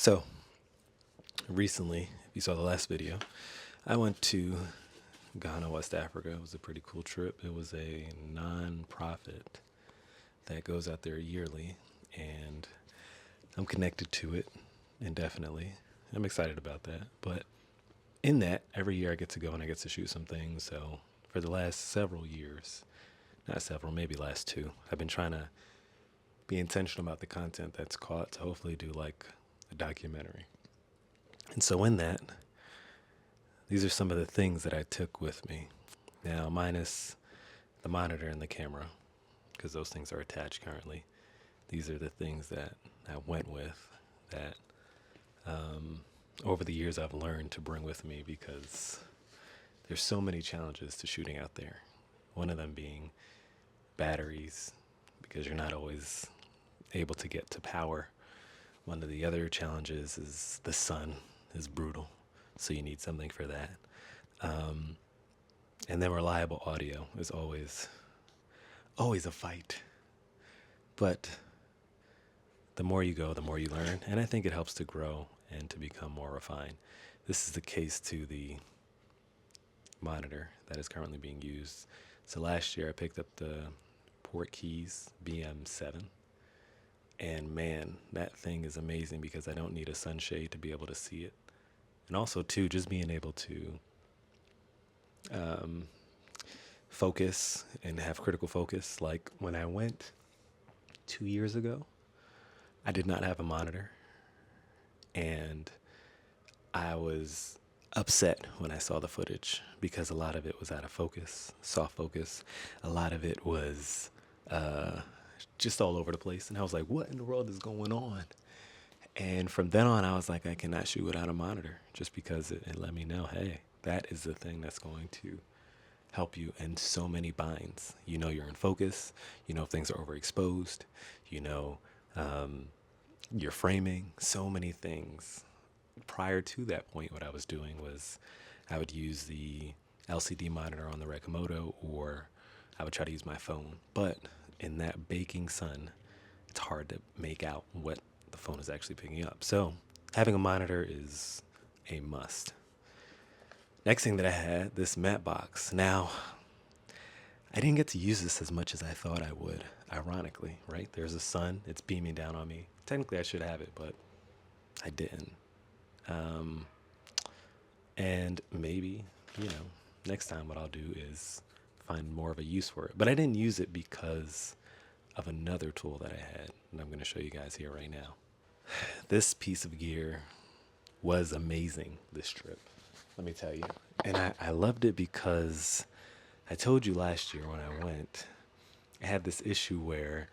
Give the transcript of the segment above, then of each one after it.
So, recently, if you saw the last video, I went to Ghana, West Africa. It was a pretty cool trip. It was a non-profit that goes out there yearly, and I'm connected to it indefinitely. I'm excited about that. But in that, every year I get to go and I get to shoot some things. So, for the last several years, not several, maybe last two, I've been trying to be intentional about the content that's caught to hopefully do like a documentary. And so, in that, these are some of the things that I took with me. Now, minus the monitor and the camera, because those things are attached currently. These are the things that I went with that over the years I've learned to bring with me because there's so many challenges to shooting out there. One of them being batteries, because you're not always able to get to power. One of the other challenges is the sun is brutal, so you need something for that. Um, and then reliable audio is always a fight. But the more you go, the more you learn, and I think it helps to grow and to become more refined. This is the case to the monitor that is currently being used. So last year I picked up the Portkeys BM7, and man, that thing is amazing because I don't need a sunshade to be able to see it. And also, too, just being able to um, focus and have critical focus. Like when I went 2 years ago, I did not have a monitor, and I was upset when I saw the footage because a lot of it was out of focus, soft focus. A lot of it was uh, just all over the place. And I was like, what in the world is going on? And from then on, I was like, I cannot shoot without a monitor just because it let me know, hey, that is the thing that's going to help you in so many binds. You know, you're in focus. You know, if things are overexposed. You know, um, your framing, so many things. Prior to that point, what I was doing was I would use the LCD monitor on the Recomoto, or I would try to use my phone. But in that baking sun, it's hard to make out what the phone is actually picking up. So having a monitor is a must. Next thing that I had, this matte box. Now, I didn't get to use this as much as I thought I would, ironically, right? There's a sun, it's beaming down on me. Technically, I should have it, but I didn't. Um, and maybe, you know, next time what I'll do is find more of a use for it. But I didn't use it because of another tool that I had, and I'm going to show you guys here right now. This piece of gear was amazing this trip, let me tell you. And I loved it because I told you last year when I went, I had this issue where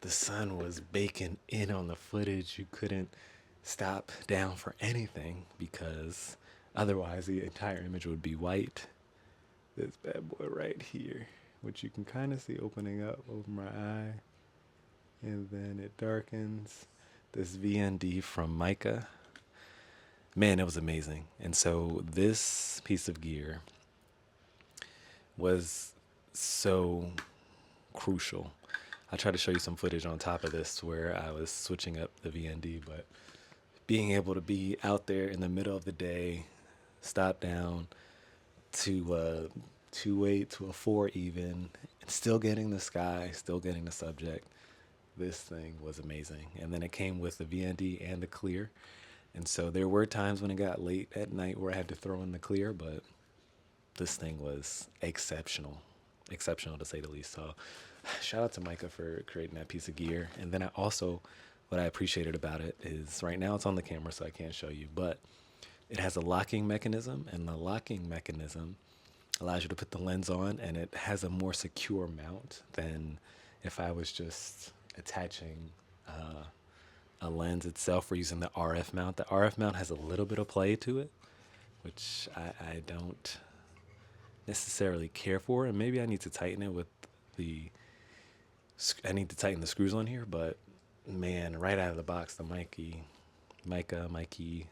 the sun was baking in on the footage. You couldn't stop down for anything because otherwise the entire image would be white. This bad boy right here, which you can kind of see opening up over my eye, and then it darkens. This VND from Mica, man, it was amazing. And so this piece of gear was so crucial. I'll try to show you some footage on top of this where I was switching up the VND, but being able to be out there in the middle of the day, stop down to a 2.8 to a 4 even, and still getting the sky, still getting the subject. This thing was amazing. And then it came with the VND and the clear. And so there were times when it got late at night where I had to throw in the clear, but this thing was exceptional to say the least. So shout out to Micah for creating that piece of gear. And then what I appreciated about it is right now it's on the camera, so I can't show you, but it has a locking mechanism, and the locking mechanism allows you to put the lens on, and it has a more secure mount than if I was just attaching a lens itself. We're using the RF mount. The RF mount has a little bit of play to it, which I don't necessarily care for, and maybe I need to tighten it with I need to tighten the screws on here, but man, right out of the box, the Mikey,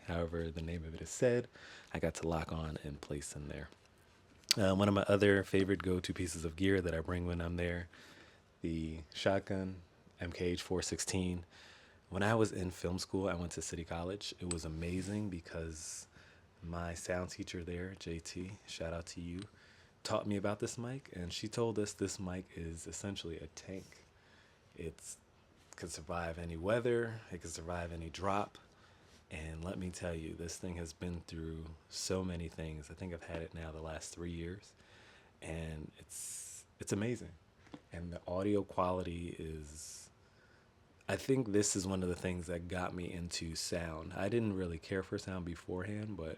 however the name of it is said, I got to lock on and place in there. One of my other favorite go-to pieces of gear that I bring when I'm there, the shotgun MKH 416, When I was in film school, I went to City College. It was amazing because my sound teacher there, JT, shout out to you, taught me about this mic, and she told us this mic is essentially a tank. It's could survive any weather, it could survive any drop. And let me tell you, this thing has been through so many things. I think I've had it now the last 3 years, and it's amazing. And the audio quality is, I think this is one of the things that got me into sound. I didn't really care for sound beforehand, but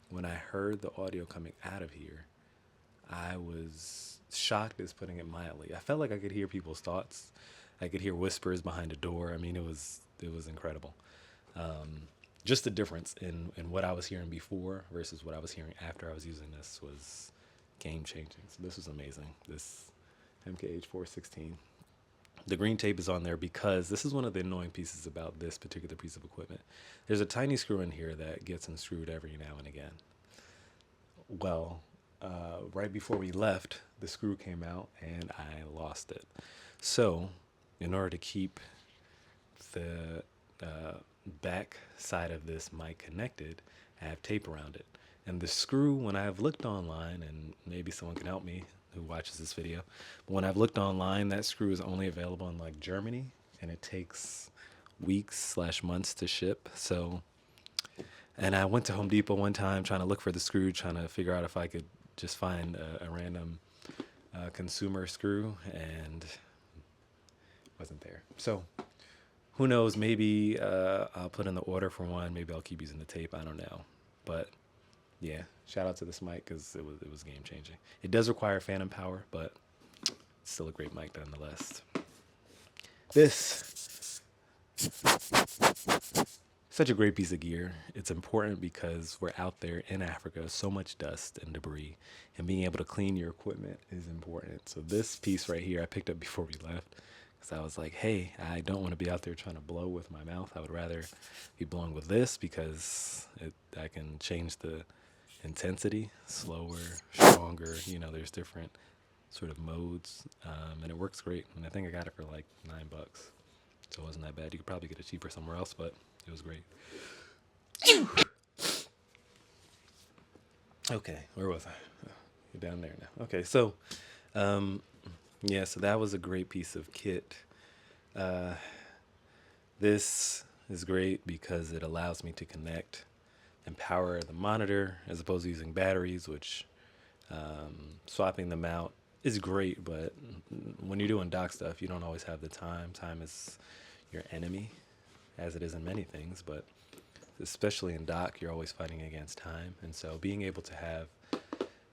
when I heard the audio coming out of here, I was shocked, is putting it mildly. I felt like I could hear people's thoughts. I could hear whispers behind a door. I mean, it was incredible. Just the difference in what I was hearing before versus what I was hearing after I was using this was game changing. So this was amazing. This MKH 416. The green tape is on there because this is one of the annoying pieces about this particular piece of equipment. There's a tiny screw in here that gets unscrewed every now and again. Well, right before we left, the screw came out and I lost it. So, in order to keep the back side of this mic connected, I have tape around it. And the screw, when I've looked online, and maybe someone can help me who watches this video, but when I've looked online, that screw is only available in like Germany, and it takes weeks/months to ship. So, and I went to Home Depot one time trying to look for the screw, trying to figure out if I could just find a random consumer screw, and it wasn't there. So who knows? Maybe I'll put in the order for one. Maybe I'll keep using the tape. I don't know. But yeah, shout out to this mic because it was game changing. It does require phantom power, but it's still a great mic nonetheless. This such a great piece of gear. It's important because we're out there in Africa, so much dust and debris, and being able to clean your equipment is important. So this piece right here, I picked up before we left because I was like, hey, I don't want to be out there trying to blow with my mouth. I would rather be blowing with this because I can change the intensity, slower, stronger. There's different sort of modes, and it works great. And I think I got it for like $9, so it wasn't that bad. You could probably get it cheaper somewhere else, but it was great. Okay, where was I? You're down there now. Okay, so yeah, so that was a great piece of kit. This is great because it allows me to connect and power the monitor as opposed to using batteries, which swapping them out is great, but when you're doing dock stuff, you don't always have the time. Time is your enemy, as it is in many things, but especially in dock, you're always fighting against time. And so being able to have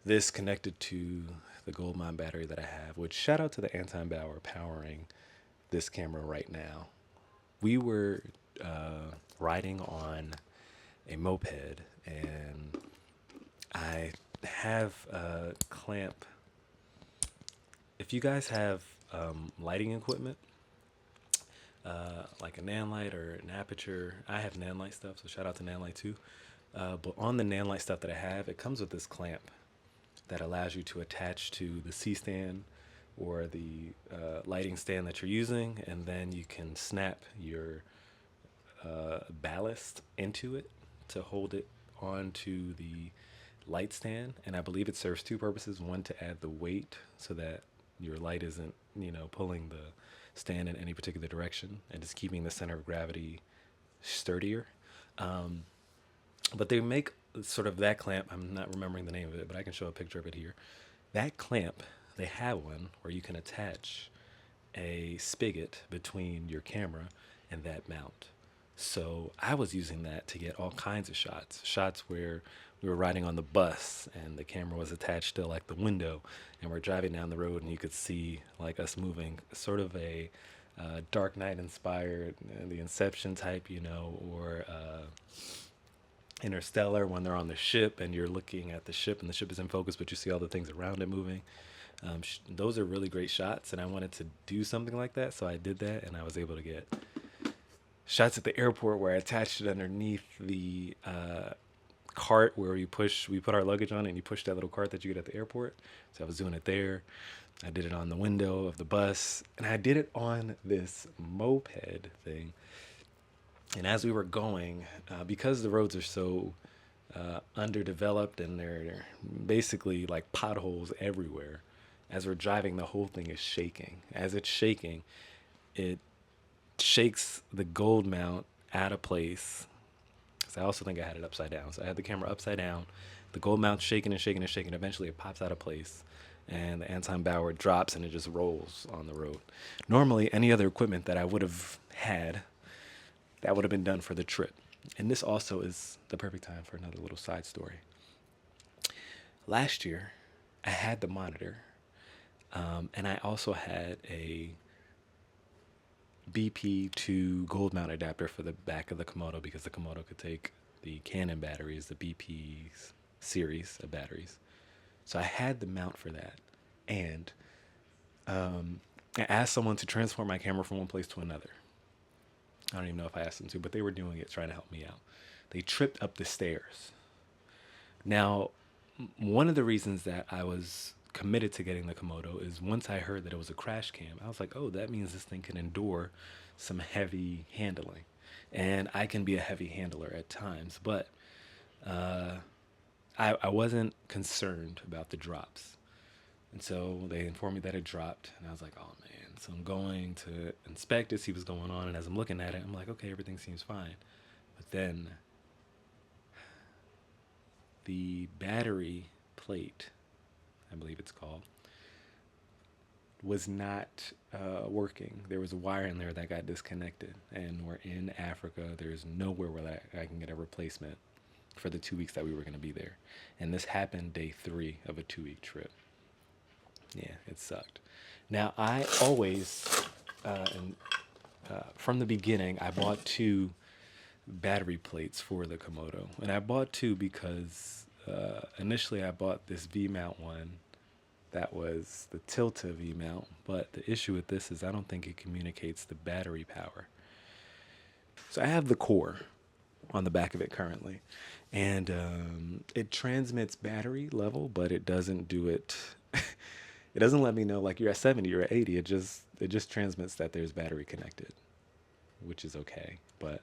this connected to the Goldmine battery that I have, which shout out to the Anton Bauer powering this camera right now. We were riding on a moped, and I have a clamp. If you guys have lighting equipment, like a Nanlite or an Aperture, I have Nanlite stuff, so shout out to Nanlite too. But on the Nanlite stuff that I have, it comes with this clamp that allows you to attach to the C-stand or the lighting stand that you're using, and then you can snap your ballast into it to hold it onto the light stand. And I believe it serves two purposes. One, to add the weight so that your light isn't, pulling the stand in any particular direction, and just keeping the center of gravity sturdier. But they make sort of that clamp. I'm not remembering the name of it, but I can show a picture of it here. That clamp, they have one where you can attach a spigot between your camera and that mount. So I was using that to get all kinds of shots where we were riding on the bus and the camera was attached to like the window, and we're driving down the road and you could see like us moving, sort of a Dark Knight inspired, the Inception type, or Interstellar, when they're on the ship and you're looking at the ship and the ship is in focus, but you see all the things around it moving. Those are really great shots, and I wanted to do something like that, so I did that, and I was able to get shots at the airport where I attached it underneath the cart where we put our luggage on it, and you push that little cart that you get at the airport. So I was doing it there. I did it on the window of the bus, and I did it on this moped thing. And as we were going, because the roads are so underdeveloped and they're basically like potholes everywhere, as we're driving, the whole thing is shaking. As it's shaking, it shakes the gold mount out of place. Because I also think I had it upside down. So I had the camera upside down. The gold mount's shaking and shaking and shaking. Eventually, it pops out of place, and the Anton Bauer drops and it just rolls on the road. Normally, any other equipment that I would have had, that would have been done for the trip. And this also is the perfect time for another little side story. Last year, I had the monitor, and I also had a BP to gold mount adapter for the back of the Komodo because the Komodo could take the Canon batteries, the BP series of batteries. So I had the mount for that. And I asked someone to transport my camera from one place to another. I don't even know if I asked them to, but they were doing it, trying to help me out. They tripped up the stairs. Now, one of the reasons that I was committed to getting the Komodo is once I heard that it was a crash cam, I was like, oh, that means this thing can endure some heavy handling. And I can be a heavy handler at times, but uh, I wasn't concerned about the drops. And so they informed me that it dropped, and I was like, oh man. So I'm going to inspect it, see what's going on, and as I'm looking at it, I'm like, okay, everything seems fine. But then the battery plate, I believe it's called, was not working. There was a wire in there that got disconnected, and we're in Africa. There's nowhere where I can get a replacement for the 2 weeks that we were going to be there. And this happened day 3 of a 2-week trip. Yeah, it sucked. Now, I always, and, from the beginning, I bought 2 battery plates for the Komodo. And I bought 2 because initially I bought this V mount one that was the Tilta V mount, but the issue with this is I don't think it communicates the battery power. So I have the core on the back of it currently, and it transmits battery level, but it doesn't do it. It doesn't let me know like you're at 70 or at 80. It just transmits that there's battery connected, which is okay. But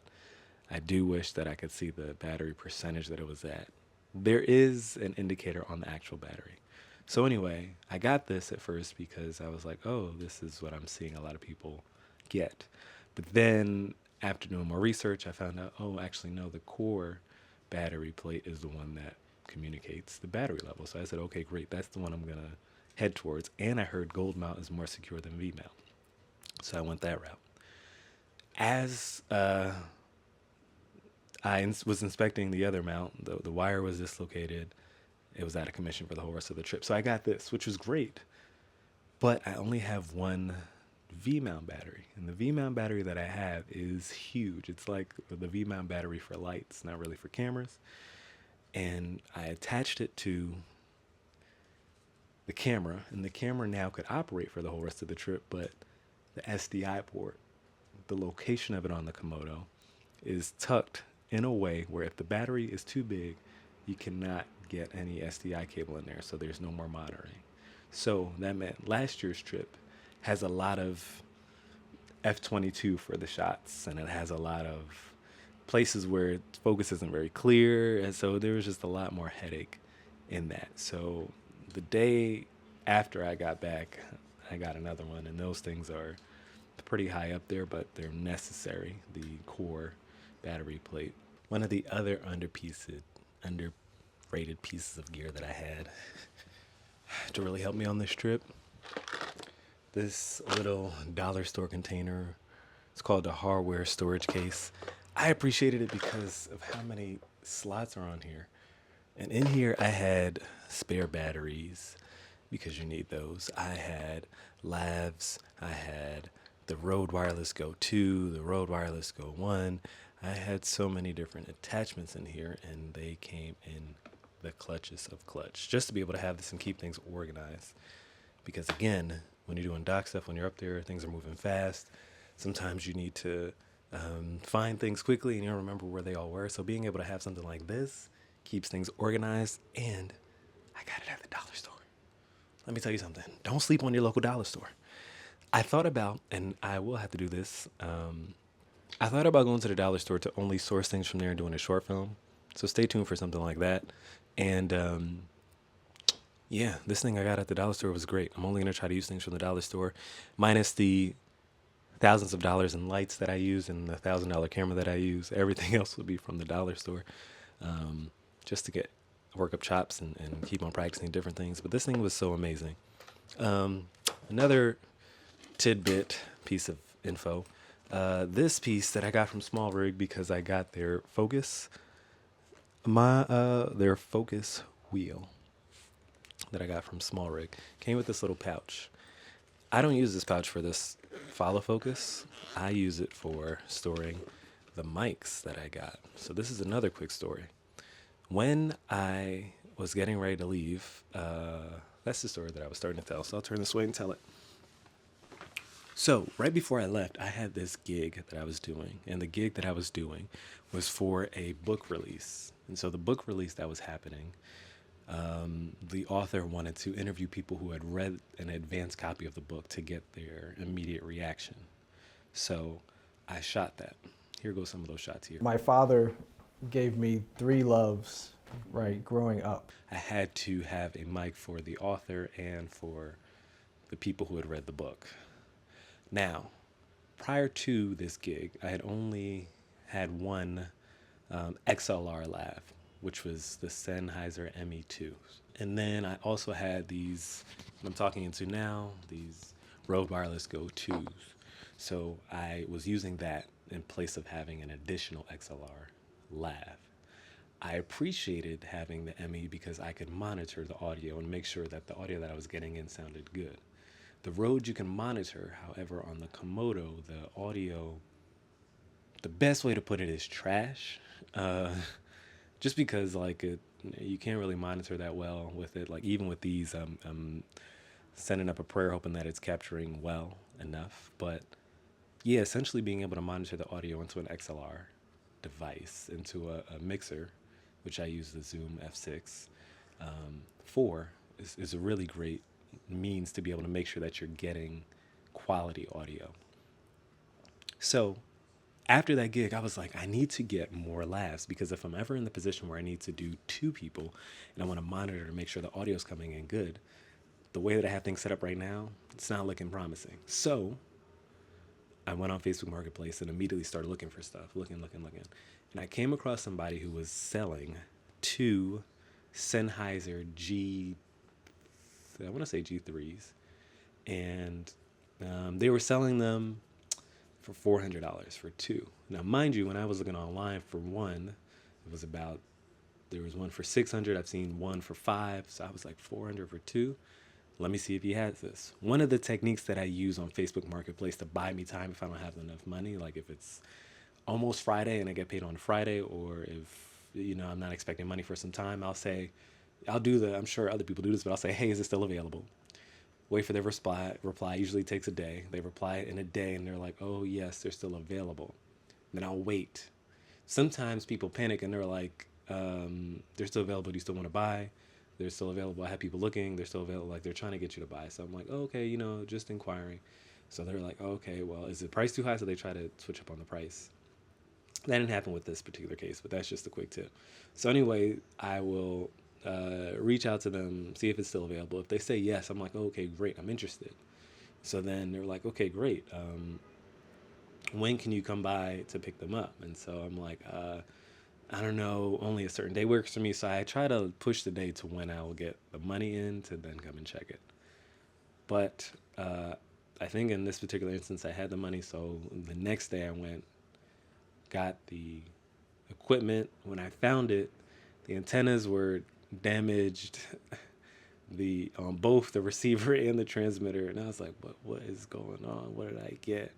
I do wish that I could see the battery percentage that it was at. There is an indicator on the actual battery. So anyway, I got this at first because I was like, oh, this is what I'm seeing a lot of people get. But then after doing more research, I found out, oh, actually, no, the core battery plate is the one that communicates the battery level. So I said, okay, great. That's the one I'm going to head towards. And I heard gold mount is more secure than V mount. So I went that route. As was inspecting the other mount, the wire was dislocated. It was out of commission for the whole rest of the trip. So I got this, which was great. But I only have one V mount battery. And the V mount battery that I have is huge. It's like the V mount battery for lights, not really for cameras. And I attached it to the camera, and the camera now could operate for the whole rest of the trip, but the SDI port, the location of it on the Komodo, is tucked in a way where if the battery is too big, you cannot get any SDI cable in there, so there's no more monitoring. So that meant last year's trip has a lot of f/22 for the shots, and it has a lot of places where focus isn't very clear, and so there was just a lot more headache in that. So the day after I got back, I got another one, and those things are pretty high up there, but they're necessary. The core battery plate. One of the other underrated pieces of gear that I had to really help me on this trip, this little dollar store container. It's called a hardware storage case. I appreciated it because of how many slots are on here. And in here, I had spare batteries because you need those. I had lavs. I had the Rode Wireless Go 2, the Rode Wireless Go 1. I had so many different attachments in here, and they came in the clutches of clutch just to be able to have this and keep things organized. Because again, when you're doing dock stuff, when you're up there, things are moving fast. Sometimes you need to find things quickly and you don't remember where they all were. So being able to have something like this keeps things organized, and I got it at the dollar store. Let me tell you something. Don't sleep on your local dollar store. I thought about, and I will have to do this, I thought about going to the dollar store to only source things from there and doing a short film. So stay tuned for something like that. And yeah, this thing I got at the dollar store was great. I'm only going to try to use things from the dollar store, minus the thousands of dollars in lights that I use and the $1,000 camera that I use. Everything else would be from the dollar store, just to get work up chops and keep on practicing different things. But this thing was so amazing. Um, Another tidbit piece of info. This piece that I got from Small Rig because I got their focus wheel that I got from Small Rig came with this little pouch. I don't use this pouch for this follow focus. I use it for storing the mics that I got. So this is another quick story. When I was getting ready to leave, that's the story that I was starting to tell. So I'll turn this way and tell it. So right before I left, I had this gig that I was doing, and the gig that I was doing was for a book release. And so the book release that was happening, the author wanted to interview people who had read an advanced copy of the book to get their immediate reaction. So I shot that. Here goes some of those shots here. My father gave me three loves, right, growing up. I had to have a mic for the author and for the people who had read the book. Now, prior to this gig, I had only had one XLR lav, which was the Sennheiser ME2. And then I also had these, what I'm talking into now, these Rode Wireless Go 2s. So I was using that in place of having an additional XLR lav. I appreciated having the ME because I could monitor the audio and make sure that the audio that I was getting in sounded good. The Rode you can monitor, however, on the Komodo, the audio, the best way to put it is trash. Just because you can't really monitor that well with it. Like even with these, sending up a prayer hoping that it's capturing well enough. But yeah, essentially being able to monitor the audio into an XLR device, into a mixer, which I use the Zoom F6 for, is a really great means to be able to make sure that you're getting quality audio. So after that gig, I was like, I need to get more lavs because if I'm ever in the position where I need to do two people and I want to monitor to make sure the audio's coming in good, the way that I have things set up right now, it's not looking promising. So I went on Facebook Marketplace and immediately started looking for stuff, looking. And I came across somebody who was selling two Sennheiser I want to say G3s, and they were selling them for $400 for two. Now, mind you, when I was looking online for one, there was one for $600. I've seen one for $500, so I was like $400 for two. Let me see if he has this. One of the techniques that I use on Facebook Marketplace to buy me time if I don't have enough money, like if it's almost Friday and I get paid on Friday, or if I'm not expecting money for some time, I'm sure other people do this, but I'll say, hey, is it still available? Wait for their reply usually takes a day. They reply in a day and they're like, oh yes, they're still available. Then I'll wait. Sometimes people panic and they're like, they're still available. Do you still want to buy? They're still available. I have people looking. They're still available. Like they're trying to get you to buy. So I'm like, oh, okay, just inquiring. So they're like, oh, okay, well, is the price too high? So they try to switch up on the price. That didn't happen with this particular case, but that's just a quick tip. So anyway, I will reach out to them, see if it's still available. If they say yes, I'm like, oh, okay, great, I'm interested. So then they're like, okay, great. When can you come by to pick them up? And so I'm like, I don't know, only a certain day works for me. So I try to push the day to when I will get the money in to then come and check it. But I think in this particular instance, I had the money. So the next day I went, got the equipment. When I found it, the antennas were damaged on both the receiver and the transmitter, and I was like, what is going on? What did I get?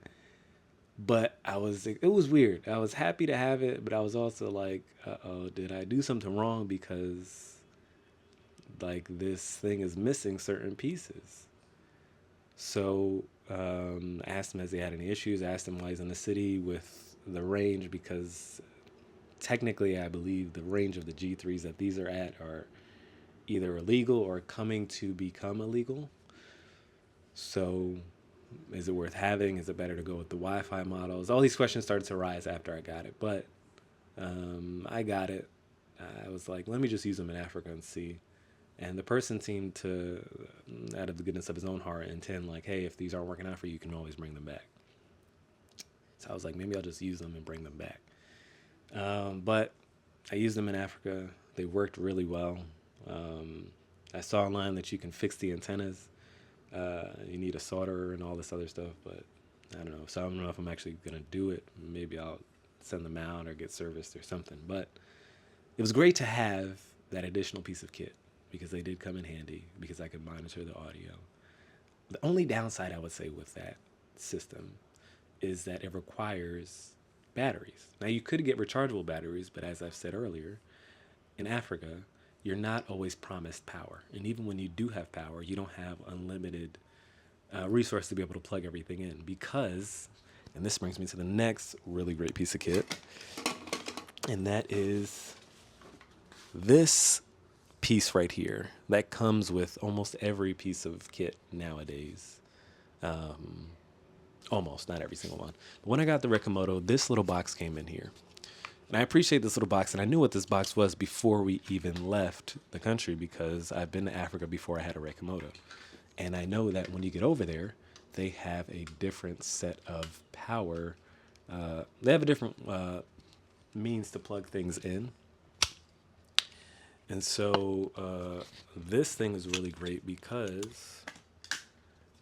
But it was weird. I was happy to have it, but I was also like, uh-oh, did I do something wrong? Because like this thing is missing certain pieces. So I asked him, has he had any issues? I asked him why he's in the city with the range, because technically, I believe the range of the G3s that these are at are either illegal or coming to become illegal. So Is it worth having? Is it better to go with the Wi-Fi models? All these questions started to arise after I got it, but I got it. I was like, let me just use them in Africa and see. And the person seemed to, out of the goodness of his own heart, intend like, hey, if these aren't working out for you, you can always bring them back. So I was like, maybe I'll just use them and bring them back. But I used them in Africa. They worked really well. I saw online that you can fix the antennas. You need a solderer and all this other stuff, but I don't know. So I don't know if I'm actually going to do it. Maybe I'll send them out or get serviced or something. But it was great to have that additional piece of kit because they did come in handy because I could monitor the audio. The only downside I would say with that system is that it requires batteries. Now, you could get rechargeable batteries, but as I've said earlier, in Africa, you're not always promised power. And even when you do have power, you don't have unlimited resource to be able to plug everything in because, and this brings me to the next really great piece of kit, and that is this piece right here that comes with almost every piece of kit nowadays. Almost, not every single one. But when I got the Rickomoto, this little box came in here. And I appreciate this little box, and I knew what this box was before we even left the country because I've been to Africa before I had a Rickomoto. And I know that when you get over there, they have a different set of power. They have a different means to plug things in. And so this thing is really great because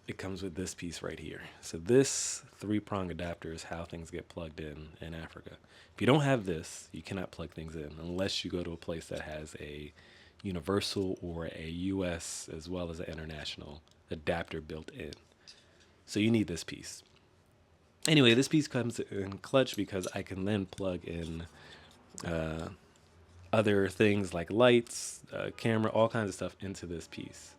it comes with this piece right here. So this 3-prong adapter is how things get plugged in Africa. If you don't have this, you cannot plug things in unless you go to a place that has a universal or a US as well as an international adapter built in. So you need this piece. Anyway, this piece comes in clutch because I can then plug in other things like lights, camera, all kinds of stuff into this piece.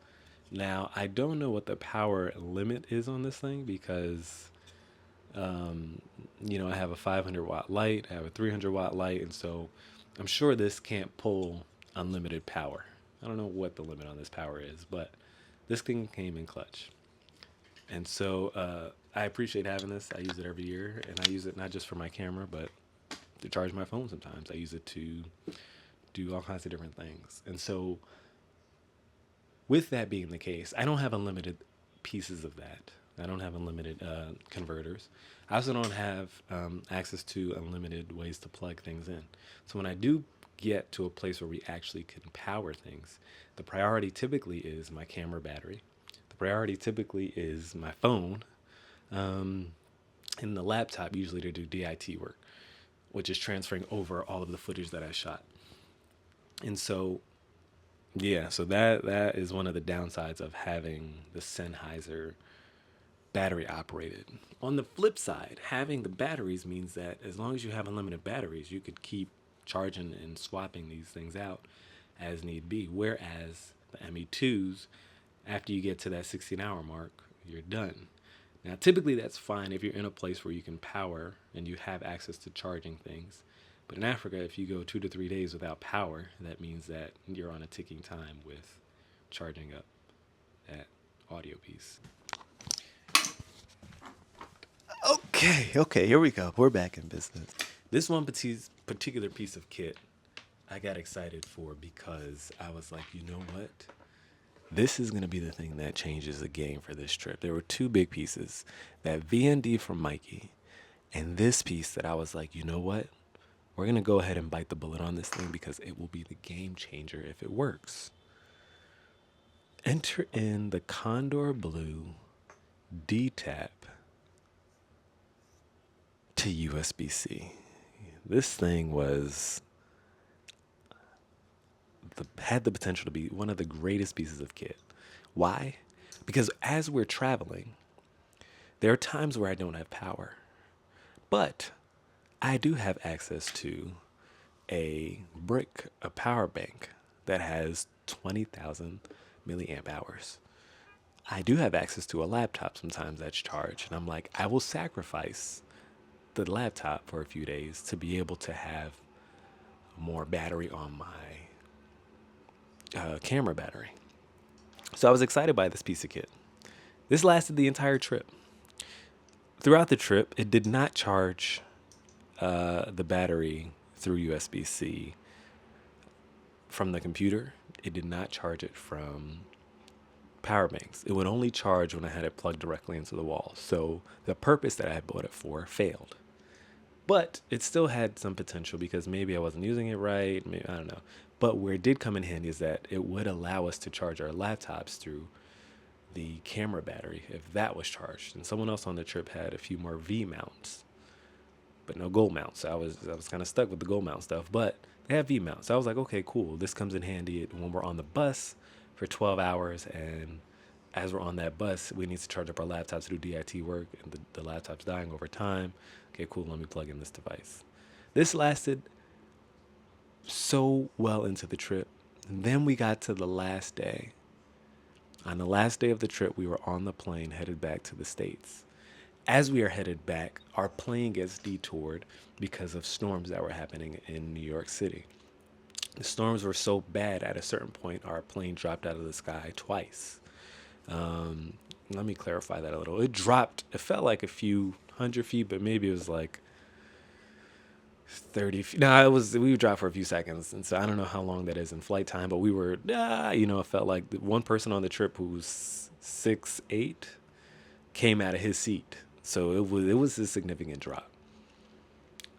Now, I don't know what the power limit is on this thing because, I have a 500-watt light, I have a 300-watt light, and so I'm sure this can't pull unlimited power. I don't know what the limit on this power is, but this thing came in clutch. And so I appreciate having this. I use it every year, and I use it not just for my camera, but to charge my phone sometimes. I use it to do all kinds of different things. And so with that being the case, I don't have unlimited pieces of that. I don't have unlimited converters. I also don't have access to unlimited ways to plug things in. So when I do get to a place where we actually can power things, the priority typically is my camera battery. The priority typically is my phone and the laptop, usually to do DIT work, which is transferring over all of the footage that I shot. And so so that is one of the downsides of having the Sennheiser battery operated. On the flip side, having the batteries means that as long as you have unlimited batteries, you could keep charging and swapping these things out as need be. Whereas the ME2s, after you get to that 16-hour mark, you're done. Now, typically that's fine if you're in a place where you can power and you have access to charging things. But in Africa, if you go 2 to 3 days without power, that means that you're on a ticking time with charging up that audio piece. Okay, here we go. We're back in business. This one particular piece of kit I got excited for because I was like, you know what? This is going to be the thing that changes the game for this trip. There were 2 big pieces, that VND from Mikey and this piece that I was like, you know what? We're going to go ahead and bite the bullet on this thing because it will be the game changer if it works. Enter in the Condor Blue DTAP to USB-C. This thing had the potential to be one of the greatest pieces of kit. Why? Because as we're traveling, there are times where I don't have power, but I do have access to a power bank that has 20,000 milliamp hours. I do have access to a laptop sometimes that's charged, and I'm like, I will sacrifice the laptop for a few days to be able to have more battery on my camera battery. So I was excited by this piece of kit. This lasted the entire trip. throughout the trip, it did not charge the battery through USB-C from the computer. It did not charge it from power banks. It would only charge when I had it plugged directly into the wall. So the purpose that I had bought it for failed. But it still had some potential because maybe I wasn't using it right. Maybe, I don't know. But where it did come in handy is that it would allow us to charge our laptops through the camera battery if that was charged. And someone else on the trip had a few more V mounts, but no gold mounts. So I was kind of stuck with the gold mount stuff, but they have V mounts. So I was like, okay, cool. This comes in handy when we're on the bus for 12 hours. And as we're on that bus, we need to charge up our laptops to do DIT work, and the laptop's dying over time. Okay, cool. Let me plug in this device. This lasted so well into the trip. And then we got to the last day. On the last day of the trip, we were on the plane headed back to the States. As we are headed back, our plane gets detoured because of storms that were happening in New York City. The storms were so bad at a certain point, our plane dropped out of the sky twice. Let me clarify that a little. It dropped, it felt like a few hundred feet, but maybe it was like 30 feet. No, we dropped for a few seconds. And so I don't know how long that is in flight time, but we were, it felt like one person on the trip who's 6'8" came out of his seat. So it was a significant drop.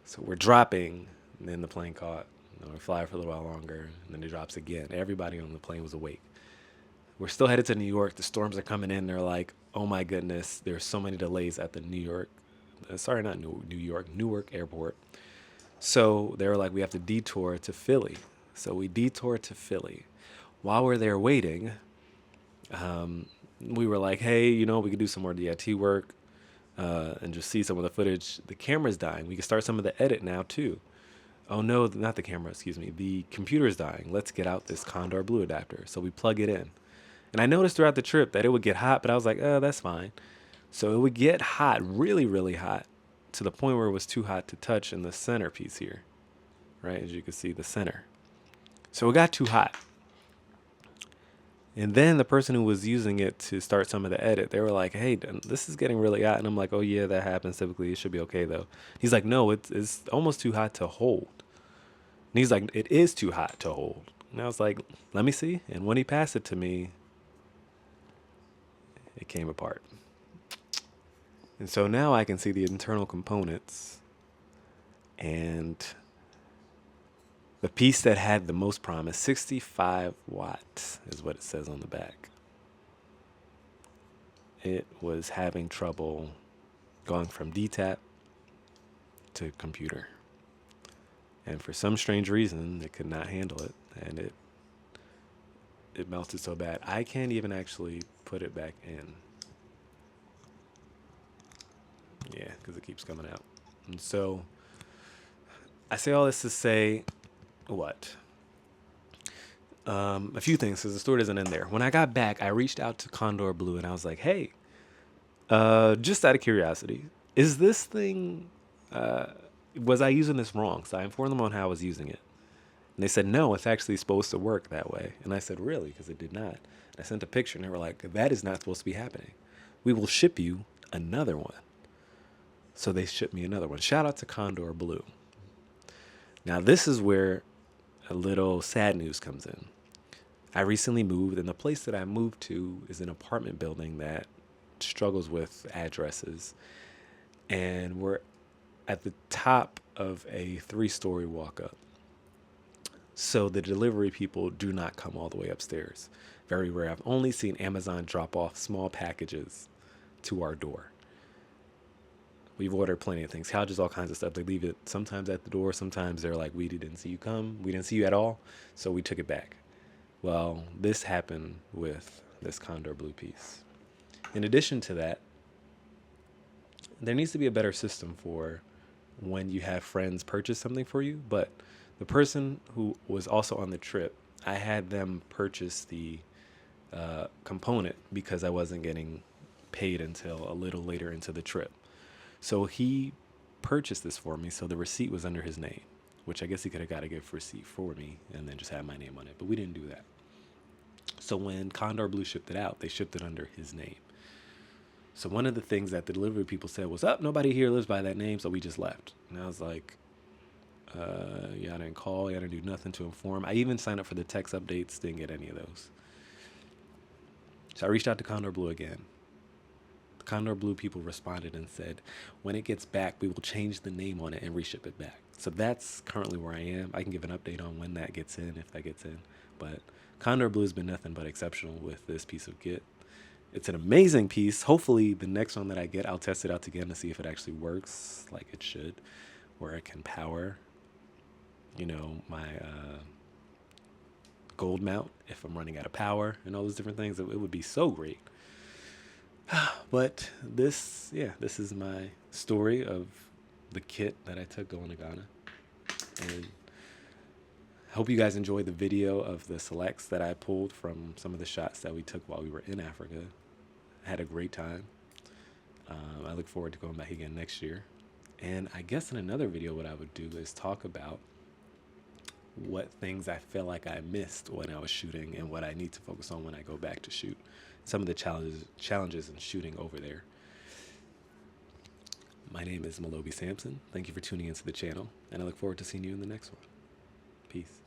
So we're dropping, and then the plane caught. We fly for a little while longer, and then it drops again. Everybody on the plane was awake. We're still headed to New York. The storms are coming in. They're like, oh my goodness, there's so many delays at the Newark airport. So they were like, we have to detour to Philly. So we detoured to Philly. While we're there waiting, we were like, hey, we could do some more DIT work and just see some of the footage. The camera's dying. We can start some of the edit now too. Oh no, not the camera, excuse me. The computer's dying. Let's get out this Condor Blue adapter. So we plug it in. And I noticed throughout the trip that it would get hot, but I was like, that's fine. So it would get hot, really, really hot, to the point where it was too hot to touch in the centerpiece here, right? As you can see, the center. So it got too hot. And then the person who was using it to start some of the edit, they were like, hey, this is getting really hot. And I'm like, oh yeah, that happens typically. It should be okay though. He's like, no, it's almost too hot to hold. And he's like, it is too hot to hold. And I was like, let me see. And when he passed it to me, it came apart. And so now I can see the internal components, and the piece that had the most promise, 65 watts is what it says on the back. It was having trouble going from DTAP to computer. And for some strange reason, it could not handle it. And it melted so bad. I can't even actually put it back in. Yeah, because it keeps coming out. And so I say all this to say what? A few things, because the story doesn't end there. When I got back, I reached out to Condor Blue and I was like, hey, just out of curiosity, is this thing, was I using this wrong? So I informed them on how I was using it. And they said, no, it's actually supposed to work that way. And I said, really? Because it did not. And I sent a picture and they were like, that is not supposed to be happening. We will ship you another one. So they shipped me another one. Shout out to Condor Blue. Now this is where a little sad news comes in. I recently moved, and the place that I moved to is an apartment building that struggles with addresses. And we're at the top of a 3-story walk-up. So the delivery people do not come all the way upstairs. Very rare. I've only seen Amazon drop off small packages to our door. We've ordered plenty of things, couches, all kinds of stuff. They leave it sometimes at the door. Sometimes they're like, we didn't see you come. We didn't see you at all. So we took it back. Well, this happened with this Condor Blue piece. In addition to that, there needs to be a better system for when you have friends purchase something for you. But the person who was also on the trip, I had them purchase the component because I wasn't getting paid until a little later into the trip. So he purchased this for me, so the receipt was under his name, which I guess he could have got a gift receipt for me and then just had my name on it, but we didn't do that. So when Condor Blue shipped it out, they shipped it under his name. So one of the things that the delivery people said was, "Up, nobody here lives by that name," so we just left. And I was like, y'all didn't call, y'all didn't do nothing to inform. I even signed up for the text updates, didn't get any of those. So I reached out to Condor Blue again. The Condor Blue people responded and said, when it gets back, we will change the name on it and reship it back. So that's currently where I am. I can give an update on when that gets in, if that gets in. But Condor Blue has been nothing but exceptional with this piece of Git. It's an amazing piece. Hopefully the next one that I get, I'll test it out again to see if it actually works like it should, where it can power, my gold mount if I'm running out of power and all those different things. It would be so great. But this is my story of the kit that I took going to Ghana. And I hope you guys enjoyed the video of the selects that I pulled from some of the shots that we took while we were in Africa. I had a great time. I look forward to going back again next year. And I guess in another video, what I would do is talk about what things I feel like I missed when I was shooting and what I need to focus on when I go back to shoot. Some of the challenges in shooting over there. My name is Malobi Sampson. Thank you for tuning into the channel, and I look forward to seeing you in the next one. Peace.